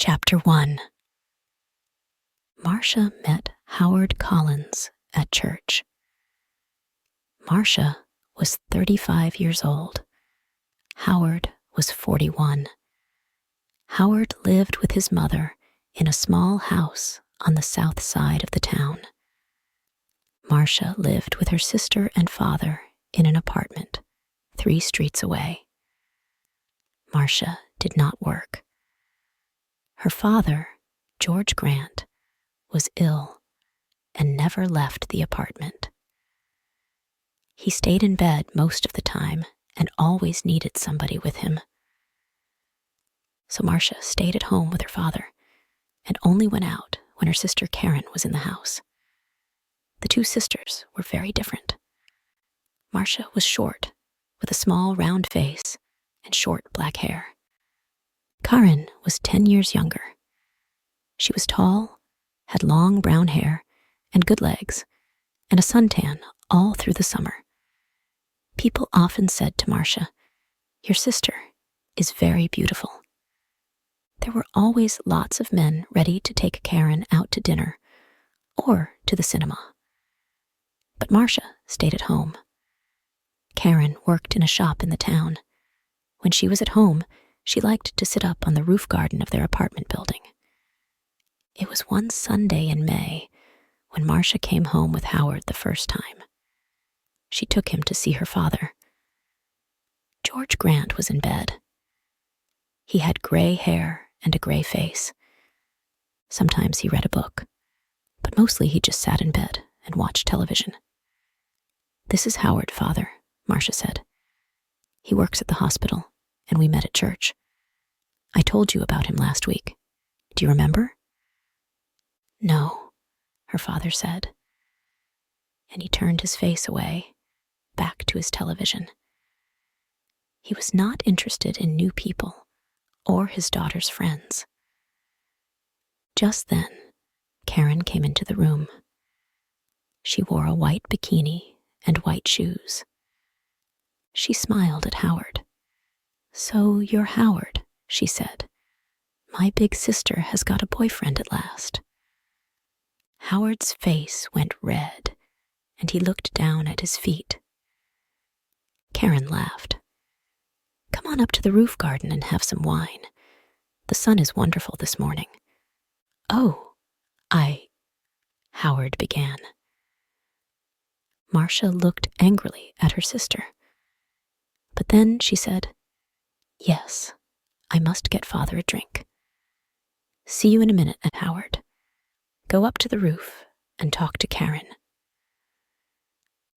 Chapter 1. Marcia met Howard Collins at church. Marcia was 35 years old. Howard was 41. Howard lived with his mother in a small house on the south side of the town. Marcia lived with her sister and father in an apartment 3 streets away. Marcia did not work. Her father, George Grant, was ill and never left the apartment. He stayed in bed most of the time and always needed somebody with him. So Marcia stayed at home with her father and only went out when her sister Karin was in the house. The 2 sisters were very different. Marcia was short, with a small round face and short black hair. Karin was 10 years younger. She was tall, had long brown hair and good legs, and a suntan all through the summer. People often said to Marcia, "Your sister is very beautiful." There were always lots of men ready to take Karin out to dinner or to the cinema. But Marcia stayed at home. Karin worked in a shop in the town. When she was at home, she liked to sit up on the roof garden of their apartment building. It was one Sunday in May when Marcia came home with Howard the first time. She took him to see her father. George Grant was in bed. He had gray hair and a gray face. Sometimes he read a book, but mostly he just sat in bed and watched television. "This is Howard, Father," Marcia said. "He works at the hospital, and we met at church. I told you about him last week. Do you remember?" "No," her father said, and he turned his face away, back to his television. He was not interested in new people or his daughter's friends. Just then, Karin came into the room. She wore a white bikini and white shoes. She smiled at Howard. "So you're Howard," she said. "My big sister has got a boyfriend at last." Howard's face went red, and he looked down at his feet. Karin laughed. "Come on up to the roof garden and have some wine. The sun is wonderful this morning." "Oh, Howard began. Marcia looked angrily at her sister. But then she said, "Yes, I must get Father a drink. See you in a minute, Howard. Go up to the roof and talk to Karin."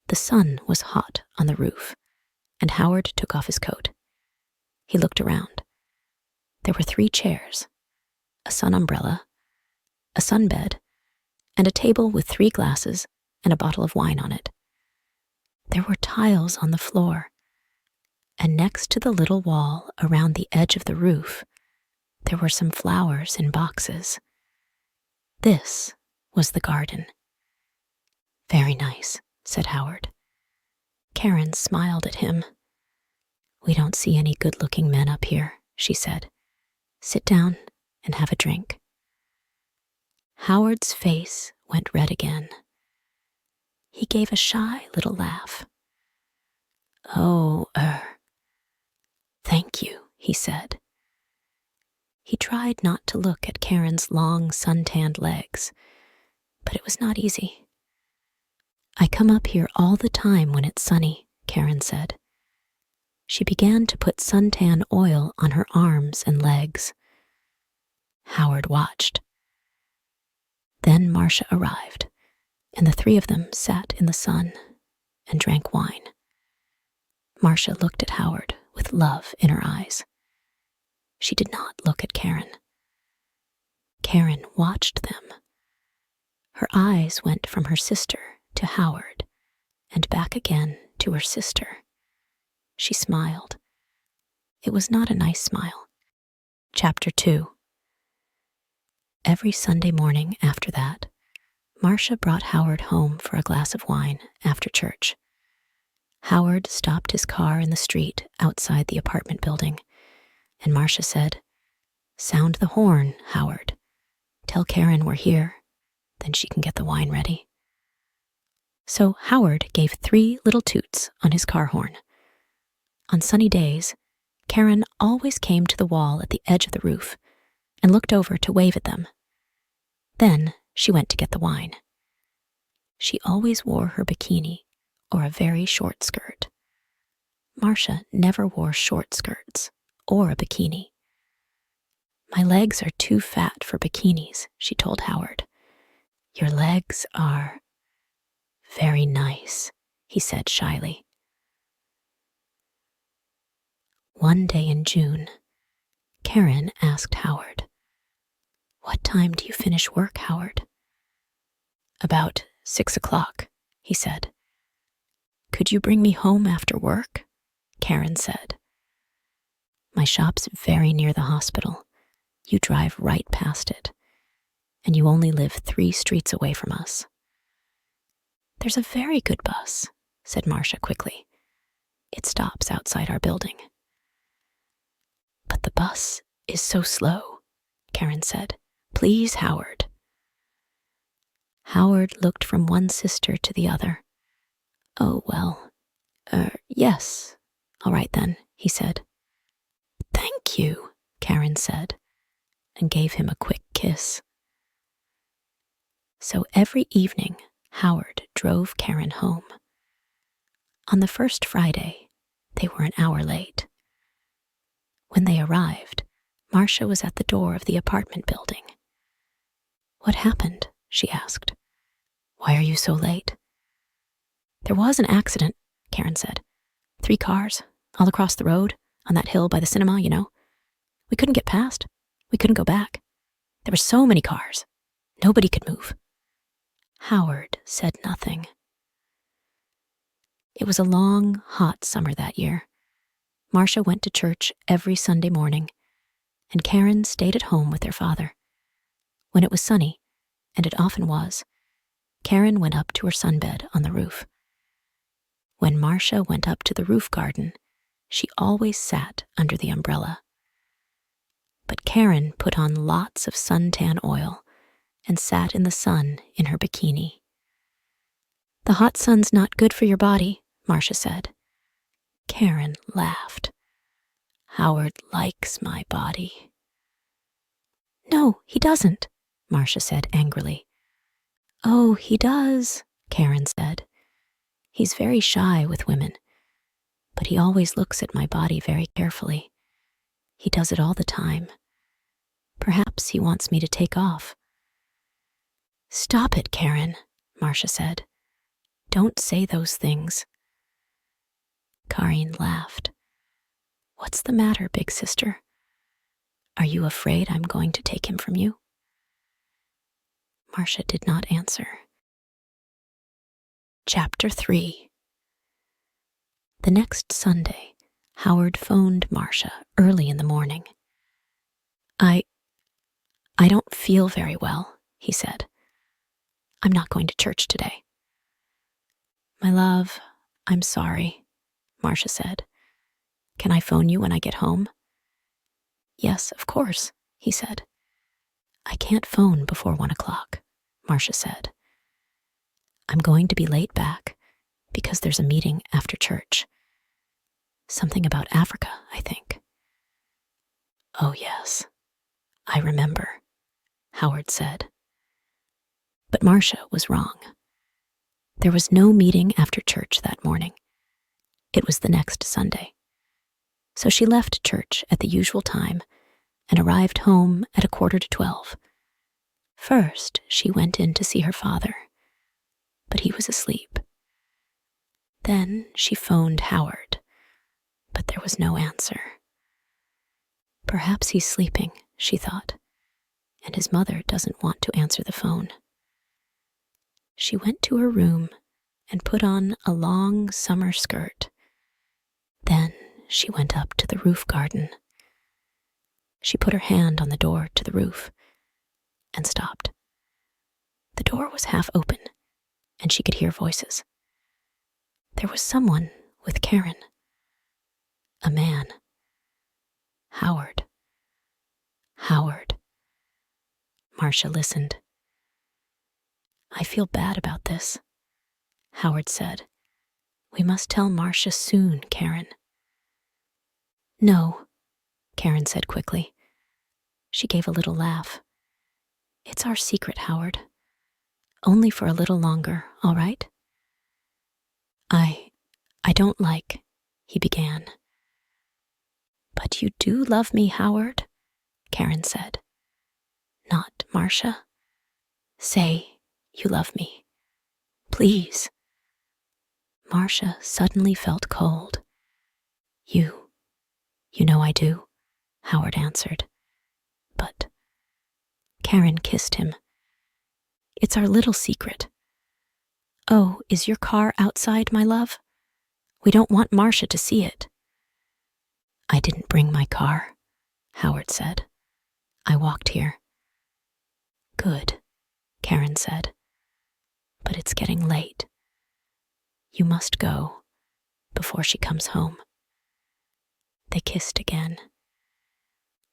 The sun was hot on the roof, and Howard took off his coat. He looked around. There were 3 chairs, a sun umbrella, a sunbed, and a table with 3 glasses and a bottle of wine on it. There were tiles on the floor, and next to the little wall around the edge of the roof, there were some flowers in boxes. This was the garden. "Very nice," said Howard. Karin smiled at him. "We don't see any good-looking men up here," she said. "Sit down and have a drink." Howard's face went red again. He gave a shy little laugh. "Oh, thank you," he said. He tried not to look at Karin's long, suntanned legs, but it was not easy. "I come up here all the time when it's sunny," Karin said. She began to put suntan oil on her arms and legs. Howard watched. Then Marcia arrived, and the 3 of them sat in the sun and drank wine. Marcia looked at Howard with love in her eyes. She did not look at Karin. Karin watched them. Her eyes went from her sister to Howard and back again to her sister. She smiled. It was not a nice smile. Chapter 2. Every Sunday morning after that, Marcia brought Howard home for a glass of wine after church. Howard stopped his car in the street outside the apartment building, and Marcia said, Sound the horn, Howard. Tell Karin we're here, then she can get the wine ready. So Howard gave 3 little toots on his car horn. On sunny days, Karin always came to the wall at the edge of the roof and looked over to wave at them. Then she went to get the wine. She always wore her bikini or a very short skirt. Marcia never wore short skirts or a bikini. My legs are too fat for bikinis, she told Howard. Your legs are very nice, he said shyly. One day in June, Karin asked Howard, "What time do you finish work, Howard?" "About 6 o'clock, he said. "Could you bring me home after work?" Karin said. "My shop's very near the hospital. You drive right past it, and you only live 3 streets away from us." "There's a very good bus," said Marcia quickly. "It stops outside our building." "But the bus is so slow," Karin said. "Please, Howard." Howard looked from one sister to the other. "Oh, well, yes, all right then," he said. "Thank you," Karin said, and gave him a quick kiss. So every evening, Howard drove Karin home. On the first Friday, they were an hour late. When they arrived, Marcia was at the door of the apartment building. "What happened?" she asked. "Why are you so late?" "There was an accident," Karin said. 3 cars, all across the road, on that hill by the cinema, you know. We couldn't get past. We couldn't go back. There were so many cars. Nobody could move." Howard said nothing. It was a long, hot summer that year. Marcia went to church every Sunday morning, and Karin stayed at home with their father. When it was sunny, and it often was, Karin went up to her sunbed on the roof. When Marcia went up to the roof garden, she always sat under the umbrella. But Karin put on lots of suntan oil and sat in the sun in her bikini. "The hot sun's not good for your body," Marcia said. Karin laughed. "Howard likes my body." "No, he doesn't," Marcia said angrily. "Oh, he does," Karin said. "He's very shy with women, but he always looks at my body very carefully. He does it all the time. Perhaps he wants me to take off." "Stop it, Karin," Marcia said. "Don't say those things." Karin laughed. "What's the matter, big sister? Are you afraid I'm going to take him from you?" Marcia did not answer. Chapter 3. The next Sunday, Howard phoned Marcia early in the morning. I don't feel very well," he said. "I'm not going to church today." "My love, I'm sorry," Marcia said. "Can I phone you when I get home?" "Yes, of course," he said. "I can't phone before 1 o'clock," Marcia said. "I'm going to be late back because there's a meeting after church. Something about Africa, I think." "Oh, yes, I remember," Howard said. But Marcia was wrong. There was no meeting after church that morning. It was the next Sunday. So she left church at the usual time and arrived home at 11:45. First, she went in to see her father, but he was asleep. Then she phoned Howard, but there was no answer. Perhaps he's sleeping, she thought, and his mother doesn't want to answer the phone. She went to her room and put on a long summer skirt. Then she went up to the roof garden. She put her hand on the door to the roof and stopped. The door was half open, and she could hear voices. There was someone with Karin. A man. Howard. Howard. Marcia listened. I feel bad about this, Howard said. We must tell Marcia soon, Karin. No, Karin said quickly. She gave a little laugh. It's our secret, Howard. Only for a little longer, all right? I don't like, he began. But you do love me, Howard, Karin said. Not Marcia. Say you love me. Please. Marcia suddenly felt cold. You know I do, Howard answered. But Karin kissed him. It's our little secret. Oh, is your car outside, my love? We don't want Marcia to see it. I didn't bring my car, Howard said. I walked here. Good, Karin said. But it's getting late. You must go before she comes home. They kissed again.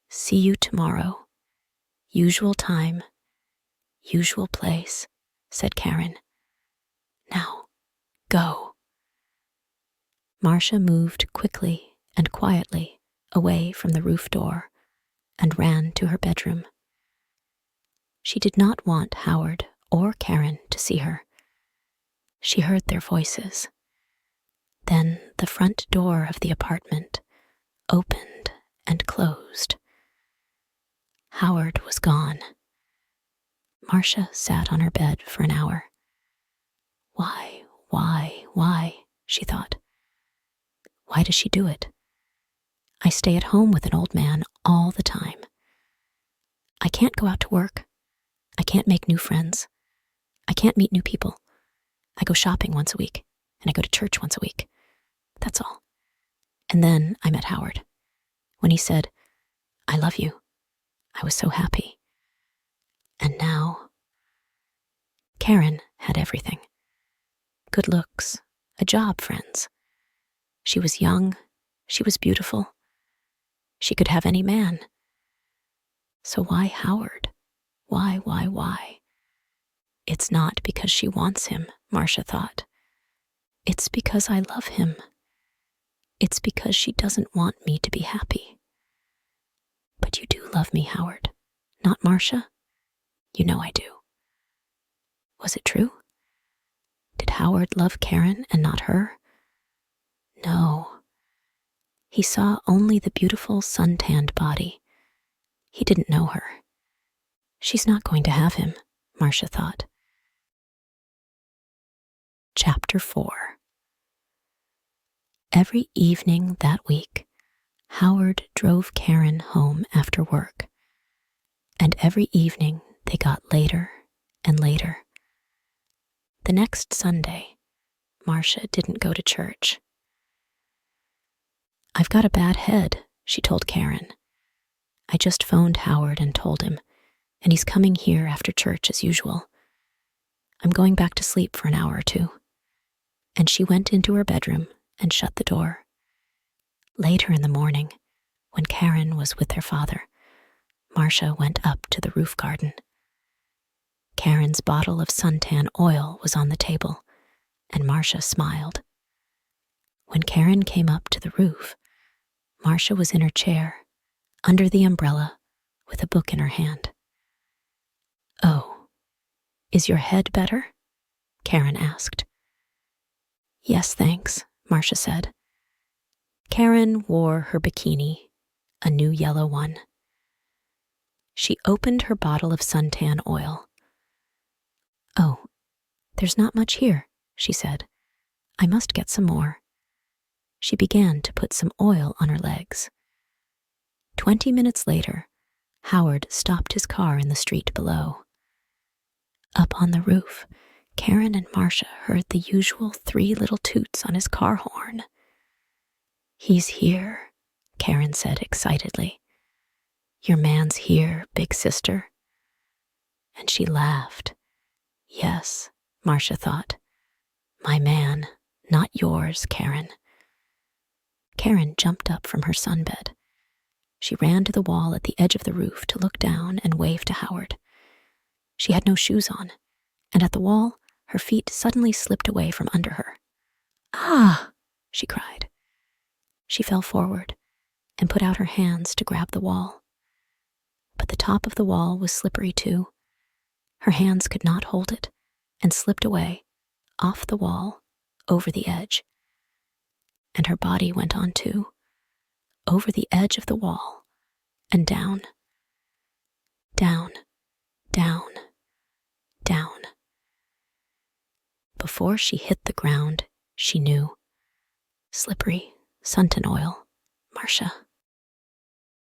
See you tomorrow. Usual time, usual place, said Karin. Now, go. Marcia moved quickly and quietly away from the roof door and ran to her bedroom. She did not want Howard or Karin to see her. She heard their voices. Then the front door of the apartment opened and closed. Howard was gone. Marcia sat on her bed for an hour. Why, she thought. Why does she do it? I stay at home with an old man all the time. I can't go out to work. I can't make new friends. I can't meet new people. I go shopping once a week, and I go to church once a week. That's all. And then I met Howard. When he said, I love you, I was so happy. And now, Karin had everything. Good looks, a job, friends. She was young, she was beautiful. She could have any man. So why Howard? Why? It's not because she wants him, Marcia thought. It's because I love him. It's because she doesn't want me to be happy. But you do love me, Howard, not Marcia? You know I do. Was it true? Did Howard love Karin and not her? No. He saw only the beautiful sun-tanned body. He didn't know her. She's not going to have him, Marcia thought. Chapter 4. Every evening that week, Howard drove Karin home after work, and every evening they got later and later. The next Sunday, Marcia didn't go to church. I've got a bad head, she told Karin. I just phoned Howard and told him, and he's coming here after church as usual. I'm going back to sleep for an hour or two. And she went into her bedroom and shut the door. Later in the morning, when Karin was with their father, Marcia went up to the roof garden. Karin's bottle of suntan oil was on the table, and Marcia smiled. When Karin came up to the roof, Marcia was in her chair, under the umbrella, with a book in her hand. Oh, is your head better? Karin asked. Yes, thanks, Marcia said. Karin wore her bikini, a new yellow one. She opened her bottle of suntan oil. Oh, there's not much here, she said. I must get some more. She began to put some oil on her legs. 20 minutes later, Howard stopped his car in the street below. Up on the roof, Karin and Marcia heard the usual 3 little toots on his car horn. He's here, Karin said excitedly. Your man's here, big sister. And she laughed. Yes, Marcia thought. My man, not yours, Karin. Karin jumped up from her sunbed. She ran to the wall at the edge of the roof to look down and wave to Howard. She had no shoes on, and at the wall, her feet suddenly slipped away from under her. "Ah!" she cried. She fell forward and put out her hands to grab the wall. But the top of the wall was slippery too. Her hands could not hold it and slipped away, off the wall, over the edge. And her body went on too, over the edge of the wall, and down, down, down, down. Before she hit the ground, she knew. Slippery, suntan oil, Marcia.